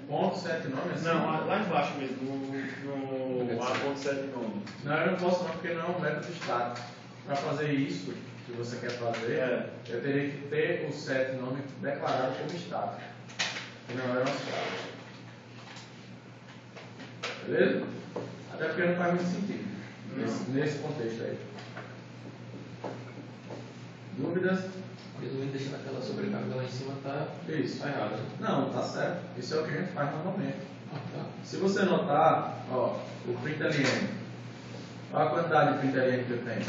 ponto, set nome, assim? Não, lá embaixo mesmo, no A.set nome. Não, eu não posso não, porque não é um método estático. Para fazer isso que você quer fazer, eu teria que ter o set nome declarado como estático. Que não é o nosso caso. Beleza? Até porque não faz muito sentido nesse contexto aí. Dúvidas? Resumindo, deixando aquela sobrecarga lá em cima, tá errado. Né? Não, tá certo. Isso é o que a gente faz normalmente. Tá. Se você notar, ó, o println, olha a quantidade de println que eu tenho.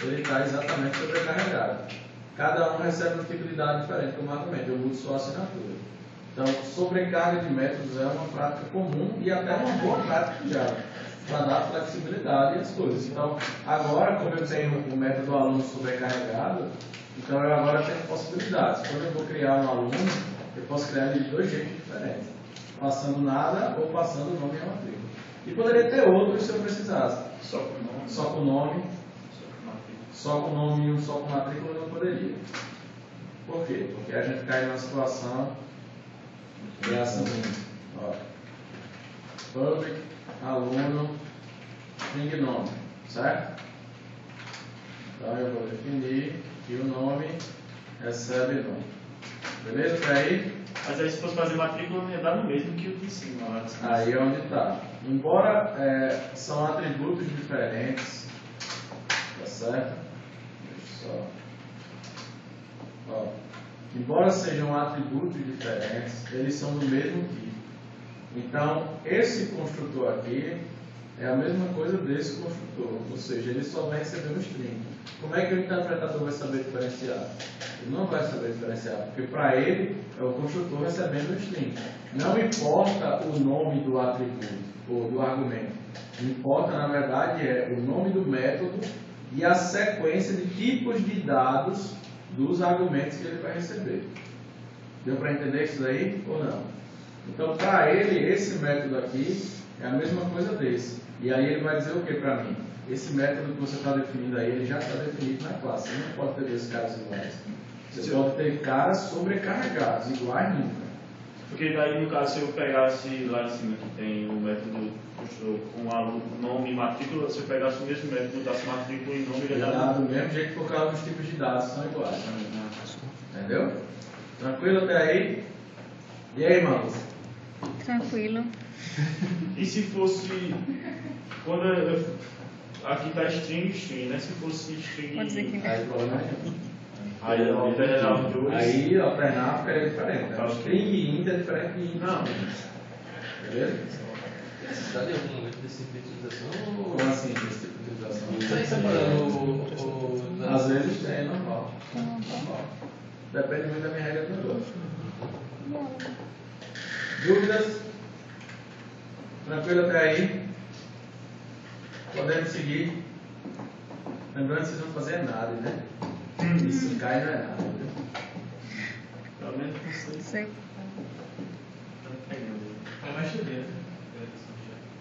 Ele está exatamente sobrecarregado. Cada um recebe um tipo de dado diferente como argumento. Eu mudo só a assinatura. Então, sobrecarga de métodos é uma prática comum e até uma boa prática já, para dar flexibilidade e as coisas. Então, agora, como eu tenho o método aluno sobrecarregado, então eu agora tenho possibilidades. Quando eu vou criar um aluno, eu posso criar ele de dois jeitos diferentes. Passando nada ou passando o nome e a matrícula. E poderia ter outros se eu precisasse. Só com o nome. Só com o nome. Só com o nome e um só com matrícula eu não poderia. Por quê? Porque a gente cai numa situação que é essa seguinte. Public, aluno, string nome. Certo? Então eu vou definir que o nome recebe nome. Beleza? Até aí? Mas aí se fosse fazer matrícula, não ia dar no mesmo que o de cima. Lá de cima. Aí é onde está. Embora são atributos diferentes, tá certo? Deixa eu só. Embora sejam atributos diferentes, eles são do mesmo tipo. Então, esse construtor aqui é a mesma coisa desse construtor, ou seja, ele só vai receber um string. Como é que o interpretador vai saber diferenciar? Ele não vai saber diferenciar, porque para ele é o construtor recebendo um string. Não importa o nome do atributo ou do argumento. O que importa, na verdade, é o nome do método e a sequência de tipos de dados dos argumentos que ele vai receber. Deu para entender isso daí ou não? Então, para ele, esse método aqui é a mesma coisa desse. E aí ele vai dizer o que para mim? Esse método que você está definindo aí, ele já está definido na classe. Você não pode ter dois caras iguais. Você pode ter caras sobrecarregados, iguais nunca. Porque daí, no caso, se eu pegasse lá em cima, que tem o método com aluno, nome e matrícula, se eu pegasse o mesmo método, dasse matrícula e nome, ele ia dar do mesmo jeito, por causa dos tipos de dados são iguais. Entendeu? Tranquilo até aí? E aí, irmãos? Tranquilo. E se fosse, quando aqui está string, né? Se fosse string... Pode dizer que Aí, problema nenhum. Aí, aí alternar ficaria diferente. Né? String e int é diferente de int. Não. Beleza? Necessidade em algum momento de simplificação? Como assim, de simplificação? Isso aí separando Às vezes tem, normal. Depende muito da minha regra do negócio. Dúvidas? Tranquilo até aí? Podemos seguir. Lembrando que vocês não vão fazer nada, né? Isso cai não é nada, viu? Pelo menos não sei. Vai chover.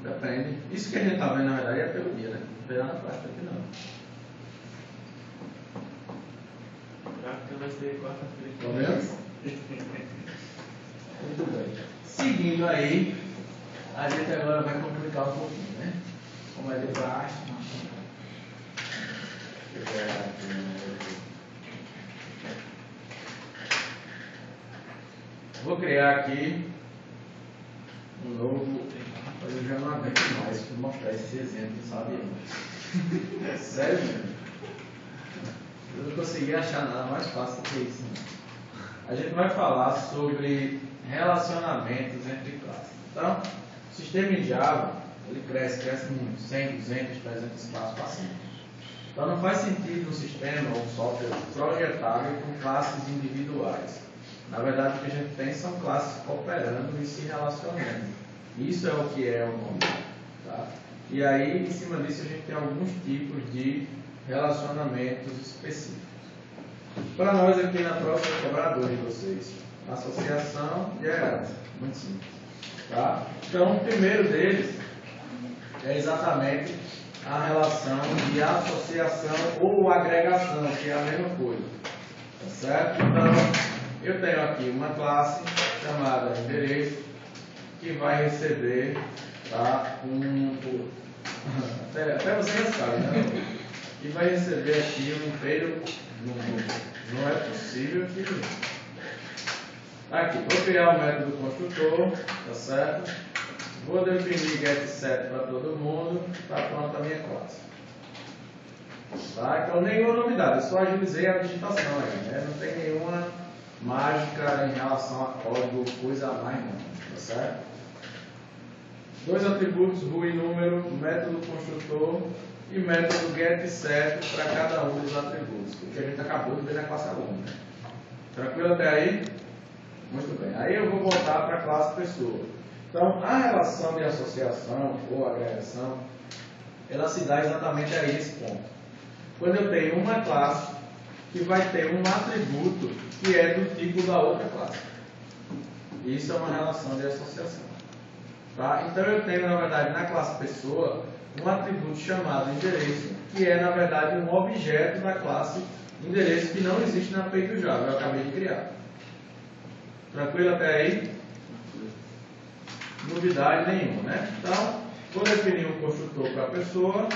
Depende. Isso que a gente está vendo, na verdade, é a teoria, né? Não tem nada prático aqui, não. Prática vai ser quarta-feira. Pelo menos? Muito bem. Seguindo aí, a gente agora vai complicar um pouquinho, né? Como é de praxe. Vou criar aqui um novo. Eu já não aguento mais para mostrar esse exemplo, sabe? Sério mesmo. Eu não consegui achar nada mais fácil do que isso. A gente vai falar sobre relacionamentos entre classes. Então, o sistema em Java, ele cresce muito, 100, 200, 300 classes passadas. Então, não faz sentido um sistema ou um software projetável com classes individuais. Na verdade, o que a gente tem são classes cooperando e se relacionando. Isso é o que é o nome. Tá? E aí, em cima disso, a gente tem alguns tipos de relacionamentos específicos. Para nós aqui na prova, eu vou cobrar dois de vocês. Associação e hierarquia. Muito simples. Tá? Então, o primeiro deles é exatamente a relação de associação ou agregação, que é a mesma coisa. Tá certo? Então, eu tenho aqui uma classe chamada endereço que vai receber, tá, até você já sabe, né? Que vai receber aqui um inteiro número. Não é possível que... Aqui, vou criar o método construtor, tá certo? Vou definir getSet para todo mundo, está pronta a minha classe. Tá? Então, nenhuma novidade, eu só agilizei a digitação aí, né? Não tem nenhuma mágica em relação a código, coisa a mais não, tá certo? Dois atributos, ru e número, método construtor e método getSet para cada um dos atributos, que a gente acabou de ver na classe aluno. Né? Tranquilo até aí? Muito bem. Aí eu vou voltar para a classe pessoa. Então, a relação de associação ou agregação, ela se dá exatamente a esse ponto. Quando eu tenho uma classe que vai ter um atributo que é do tipo da outra classe. Isso é uma relação de associação. Tá? Então, eu tenho, na verdade, na classe pessoa, um atributo chamado endereço, que é, na verdade, um objeto da classe endereço que não existe na API do Java. Eu acabei de criar. Tranquilo até aí? Novidade nenhuma, né? Então, vou definir um construtor para a pessoa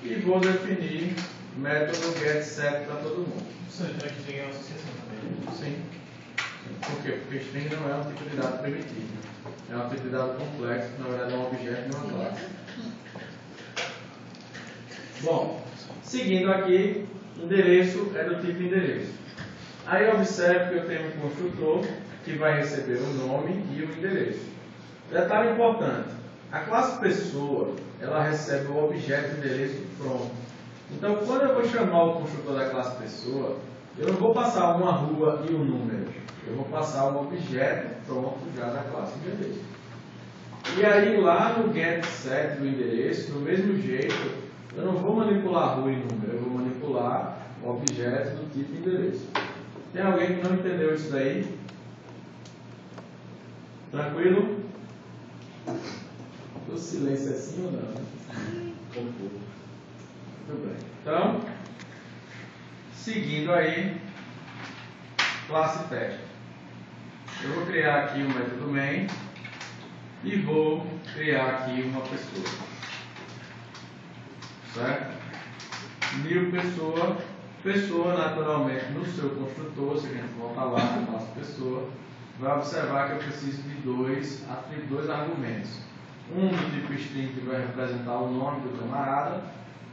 e vou definir método getSet para todo mundo. Isso aqui tem uma associação também. Sim. Por quê? Porque string não é um tipo de dado primitivo. É um tipo de dado complexo, que na verdade é um objeto e uma classe. Bom, seguindo aqui, endereço é do tipo endereço. Aí observe que eu tenho um construtor que vai receber o nome e o endereço. Detalhe importante, a classe pessoa, ela recebe o objeto endereço pronto. Então, quando eu vou chamar o construtor da classe pessoa, eu não vou passar uma rua e um número. Eu vou passar um objeto pronto já da classe endereço. E aí, lá no getSet do endereço, do mesmo jeito, eu não vou manipular rua e número, eu vou manipular o objeto do tipo endereço. Tem alguém que não entendeu isso daí? Tranquilo? O silêncio é sim ou não? Muito bem. Então, seguindo aí, classe teste. Eu vou criar aqui um método main e vou criar aqui uma pessoa. Certo? New pessoa. Pessoa, naturalmente, no seu construtor, se a gente voltar lá na classe pessoa, vai observar que eu preciso de dois argumentos. Um do tipo string, que vai representar o nome do camarada,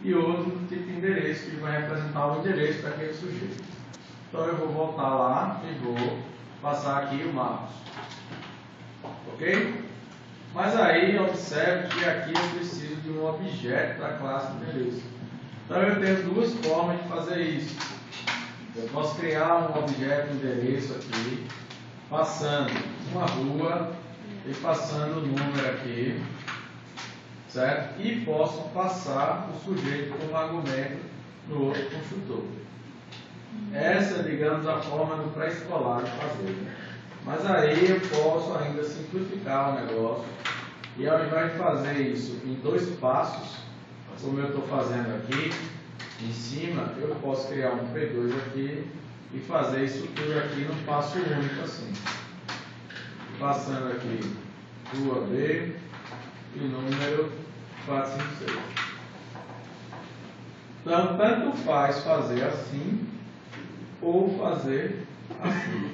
e outro do tipo endereço, que vai representar o endereço daquele sujeito. Então eu vou voltar lá e vou passar aqui o Marcos. Ok? Mas aí observe que aqui eu preciso de um objeto da classe endereço. Então eu tenho duas formas de fazer isso. Eu posso criar um objeto endereço aqui, passando uma rua e passando o número aqui, certo? E posso passar o sujeito como argumento no outro construtor. Essa é, digamos, a forma do pré-escolar de fazer. Mas aí eu posso ainda simplificar o negócio e ao invés de fazer isso em dois passos, como eu estou fazendo aqui em cima, eu posso criar um P2 aqui e fazer isso tudo aqui num passo único assim. Passando aqui rua B e número 456. Então, tanto faz fazer assim ou fazer assim.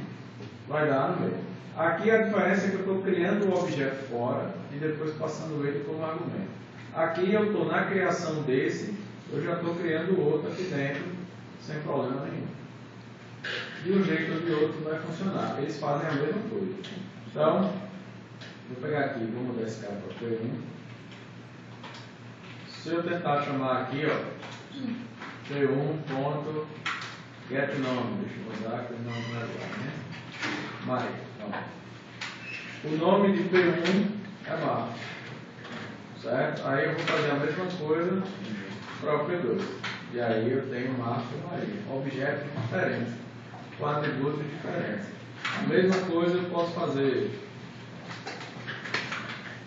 Vai dar no meio. Aqui a diferença é que eu estou criando um objeto fora e depois passando ele como argumento. Aqui eu estou na criação desse, eu já estou criando outro aqui dentro, sem problema nenhum. De um jeito ou de outro vai funcionar. Eles fazem a mesma coisa. Então, vou pegar aqui, vou mudar esse cara para P1. Se eu tentar chamar aqui, ó, P1.getNome, deixa eu mudar que o nome não é lá, né? Mari, então. O nome de P1 é Marcos. Certo? Aí eu vou fazer a mesma coisa para o P2. E aí eu tenho Marcos e Maria. Objetos diferentes, com atributos diferentes. A mesma coisa eu posso fazer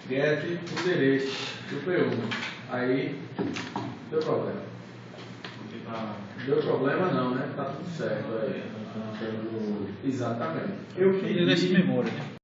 get endereço do P1. Aí deu problema. Deu problema não, né? Tá tudo certo aí. Exatamente. Eu pedi memória, né?